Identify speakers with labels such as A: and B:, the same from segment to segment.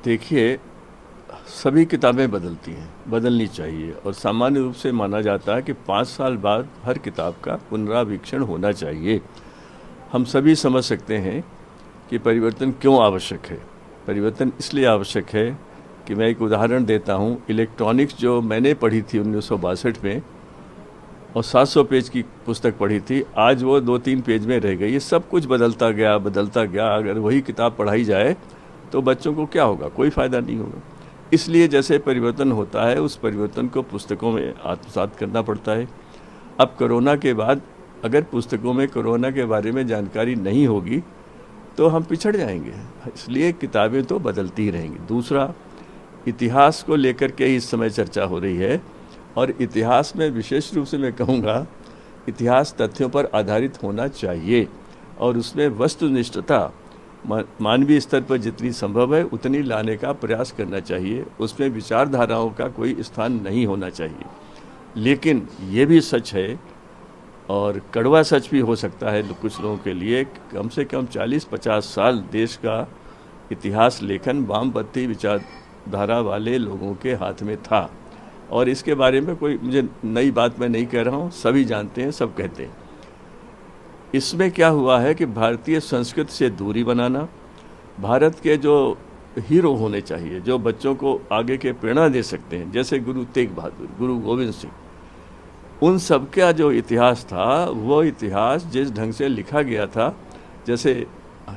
A: देखिए, सभी किताबें बदलती हैं, बदलनी चाहिए और सामान्य रूप से माना जाता है कि 5 साल बाद हर किताब का पुनरावीक्षण होना चाहिए। हम सभी समझ सकते हैं कि परिवर्तन क्यों आवश्यक है। परिवर्तन इसलिए आवश्यक है कि मैं एक उदाहरण देता हूँ, इलेक्ट्रॉनिक्स जो मैंने पढ़ी थी 1962 में और 700 पेज की पुस्तक पढ़ी थी, आज वो 2-3 पेज में रह गई। ये सब कुछ बदलता गया। अगर वही किताब पढ़ाई जाए तो बच्चों को क्या होगा? कोई फ़ायदा नहीं होगा। इसलिए जैसे परिवर्तन होता है, उस परिवर्तन को पुस्तकों में आत्मसात करना पड़ता है। अब कोरोना के बाद अगर पुस्तकों में कोरोना के बारे में जानकारी नहीं होगी तो हम पिछड़ जाएंगे। इसलिए किताबें तो बदलती ही रहेंगी। दूसरा, इतिहास को लेकर के इस समय चर्चा हो रही है और इतिहास में विशेष रूप से मैं कहूँगा, इतिहास तथ्यों पर आधारित होना चाहिए और उसमें वस्तुनिष्ठता मानवीय स्तर पर जितनी संभव है उतनी लाने का प्रयास करना चाहिए। उसमें विचारधाराओं का कोई स्थान नहीं होना चाहिए। लेकिन ये भी सच है और कड़वा सच भी हो सकता है कुछ लोगों के लिए, कम से कम 40-50 साल देश का इतिहास लेखन वामपंथी विचारधारा वाले लोगों के हाथ में था और इसके बारे में कोई मुझे नई बात मैं नहीं कह रहा हूँ, सभी जानते हैं, सब कहते हैं। इसमें क्या हुआ है कि भारतीय संस्कृति से दूरी बनाना, भारत के जो हीरो होने चाहिए, जो बच्चों को आगे के प्रेरणा दे सकते हैं, जैसे गुरु तेग बहादुर, गुरु गोविंद सिंह, उन सब का जो इतिहास था, वो इतिहास जिस ढंग से लिखा गया था, जैसे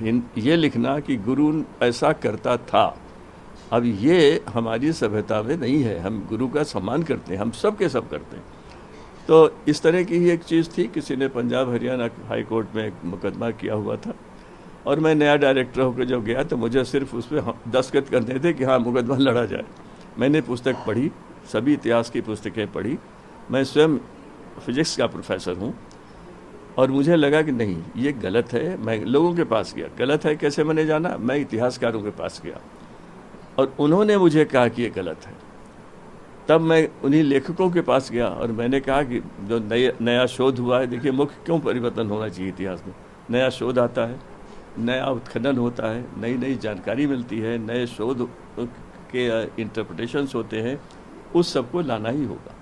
A: ये लिखना कि गुरु ऐसा करता था, अब ये हमारी सभ्यता में नहीं है। हम गुरु का सम्मान करते हैं, हम सब के सब करते हैं। तो इस तरह की ही एक चीज़ थी, किसी ने पंजाब हरियाणा हाई कोर्ट में एक मुकदमा किया हुआ था और मैं नया डायरेक्टर होकर जब गया तो मुझे सिर्फ उस पर दस्तखत करने थे कि हाँ मुकदमा लड़ा जाए। मैंने पुस्तक पढ़ी, सभी इतिहास की पुस्तकें पढ़ी। मैं स्वयं फिजिक्स का प्रोफेसर हूँ और मुझे लगा कि नहीं, ये गलत है। मैं लोगों के पास गया, गलत है कैसे मैंने जाना? मैं इतिहासकारों के पास गया और उन्होंने मुझे कहा कि ये गलत है। तब मैं उन्हीं लेखकों के पास गया और मैंने कहा कि जो नया शोध हुआ है, देखिए मुख्य क्यों परिवर्तन होना चाहिए इतिहास में? नया शोध आता है, नया उत्खनन होता है, नई नई जानकारी मिलती है, नए शोध के इंटरप्रिटेशंस होते हैं, उस सब को लाना ही होगा।